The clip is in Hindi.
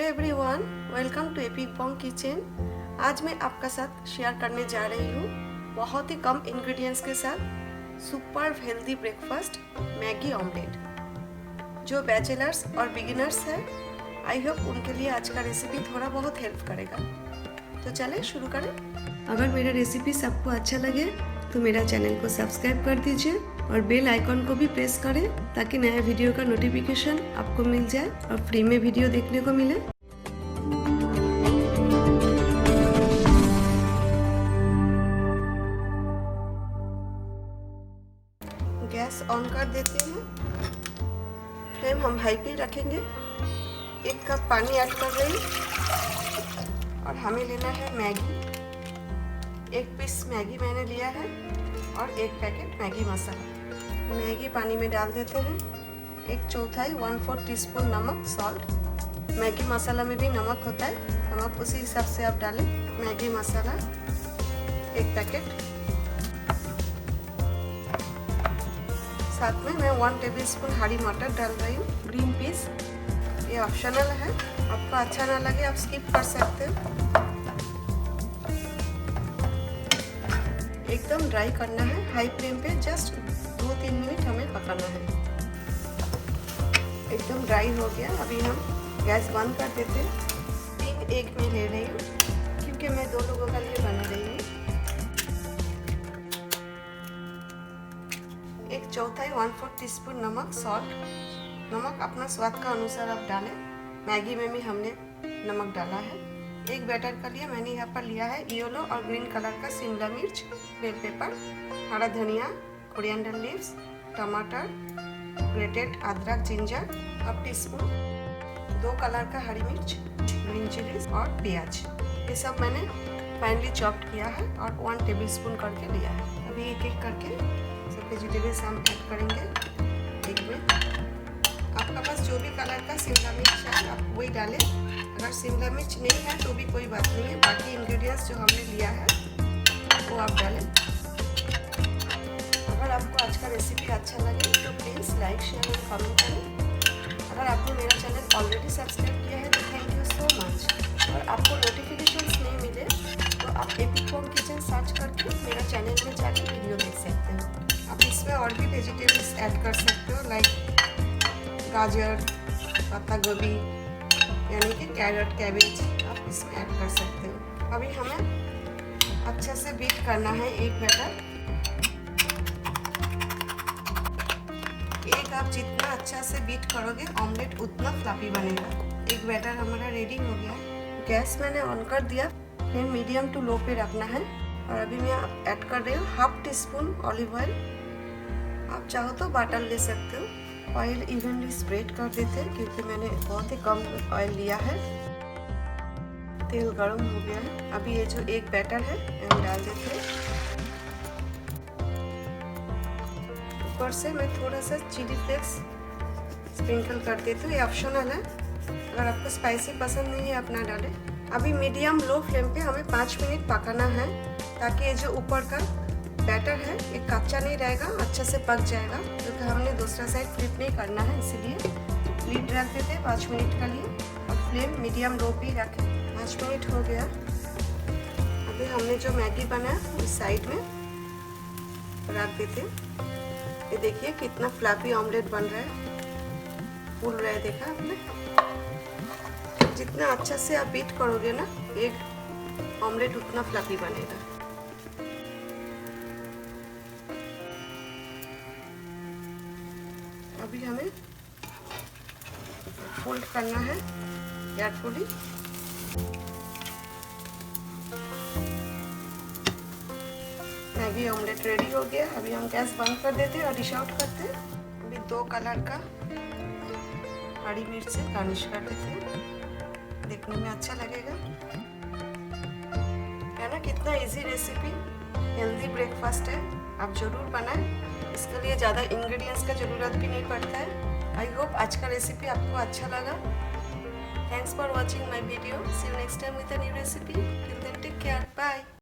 Hello everyone, welcome to Epic Bong Kitchen. आज मैं आपका साथ शेयर करने जा रही हूँ बहुत ही कम इंग्रेडिएंट्स के साथ super healthy breakfast Maggi omelette. जो बैचलर्स और बिगिनर्स हैं, आई होप उनके लिए आज का रेसिपी थोड़ा बहुत हेल्प करेगा। तो चलें शुरू करें। अगर मेरा रेसिपीज आपको अच्छा लगे तो मेरा चैनल को सब्सक्राइब कर दीजिए और बेल आइकॉन को भी प्रेस करें ताकि नया वीडियो का नोटिफिकेशन आपको मिल जाए और फ्री में वीडियो देखने को मिले। गैस ऑन कर देते हैं। फ्लेम हम हाई पे रखेंगे। 1 कप पानी ऐड कर रही हूँ और हमें लेना है मैगी। 1 पीस मैगी मैंने लिया है और 1 पैकेट मैगी मसाला। मैगी पानी में डाल देते हैं। 1/4 1/4 टीस्पून नमक सॉल्ट। मैगी मसाला में भी नमक होता है, नमक उसी हिसाब से आप डालें। मैगी मसाला 1 पैकेट। साथ में मैं 1 टेबलस्पून हरी मटर डाल रही हूँ। ग्रीन पीस ये ऑप्शनल है, आपको अच्छा ना लगे आप स्किप कर सकते हो। एकदम ड्राई करना है, हाई फ्लेम पे जस्ट 2-3 मिनट हमें पकाना है। एकदम ड्राई हो गया। अभी हम गैस बंद कर देते हैं। 3 एग में ले रही हूँ क्योंकि मैं 2 लोगों का लिए बना रही हूँ। 1/4 1/4 टीस्पून नमक सॉल्ट। नमक अपना स्वाद का अनुसार आप डालें। मैगी में भी हमने नमक डाला है। एक बैटर के लिए मैंने यहाँ पर लिया है येलो और ग्रीन कलर का शिमला मिर्च, बेल पेपर, हरा धनिया, कोरिएंडर लीव्स, टमाटर, ग्रेटेड अदरक, जिंजर, 1 टीस्पून, 2 कलर का हरी मिर्च, ग्रीन चिलीज और प्याज। ये सब मैंने फाइनली चॉप्ड किया है और 1 टेबलस्पून करके लिया है। अभी एक एक करके सब वेजिटेबल्स हम ऐड करेंगे एक में। आपका पास जो भी कलर का शिमला मिर्च है आप वही डालें। अगर शिमला मिर्च नहीं है तो भी कोई बात नहीं है, बाकी इंग्रेडिएंट्स जो हमने लिया है वो आप डालें। अगर आपको आज का रेसिपी अच्छा लगे तो प्लीज़ लाइक शेयर और कमेंट करें। अगर आपने मेरा चैनल ऑलरेडी सब्सक्राइब किया है तो थैंक यू सो मच। और आपको नोटिफिकेशंस नहीं मिले तो आप एपिक बॉन्ग किचन सर्च करके मेरा चैनल में जाकर वीडियो देख सकते हो। आप इसमें और भी वेजिटेबल्स ऐड कर सकते हो, लाइक गाजर, पत्ता गोभी यानी कि कैरेट, कैबेज आप इसमें ऐड कर सकते हो। अभी हमें अच्छे से बीट करना है एक बैटर। एक आप जितना अच्छा से बीट करोगे ऑमलेट उतना फ्लफी बनेगा। एक बैटर हमारा रेडी हो गया है। गैस मैंने ऑन कर दिया, फ्लेम मीडियम टू लो पे रखना है। और अभी मैं ऐड कर रही हूँ 1/2 टीस्पून ऑलिव ऑयल। आप चाहो तो बटर ले सकते हो। ऑयल इवनली स्प्रेड कर देते हैं क्योंकि मैंने बहुत ही कम ऑयल लिया है। तेल गर्म हो गया है। अभी ये जो एक बैटर है हम डाल देते हैं। ऊपर से मैं थोड़ा सा चिली फ्लेक्स स्प्रिंकल कर देती हूँ, ये ऑप्शनल है। अगर आपको स्पाइसी पसंद नहीं है आप ना डालें। अभी मीडियम लो फ्लेम पे हमें 5 मिनट पकाना है ताकि ये जो ऊपर का बैटर है ये कच्चा नहीं रहेगा, अच्छे से पक जाएगा। क्योंकि हमने दूसरा साइड फ्लिप नहीं करना है, इसीलिए लीड रख देते हैं 5 मिनट के लिए और फ्लेम मीडियम लो पे रखें। 5 मिनट हो गया। अभी हमने जो मैगी बनाया उस साइड में रख देते हैं। ये देखिए कितना फ्लफी ऑमलेट बन रहा है, फूल रहा है, देखा आपने। जितना अच्छा से आप बीट करोगे ना एक ऑमलेट उतना फ्लफी बनेगा। अभी हमें फोल्ड करना है केयरफुली। मैगी ऑमलेट रेडी हो गया। अभी हम गैस बंद कर देते हैं और डिश आउट करते हैं। अभी 2 कलर का हरी मिर्च से गार्निश कर देते हैं, देखने में अच्छा लगेगा, है ना। कितना इजी रेसिपी, हेल्दी ब्रेकफास्ट है, आप जरूर बनाएं। इसके लिए ज़्यादा इंग्रेडिएंट्स का ज़रूरत भी नहीं पड़ता है। आई होप आज का रेसिपी आपको अच्छा लगा। Thanks for watching my video. See you next time with a new recipe. Till then take care, bye.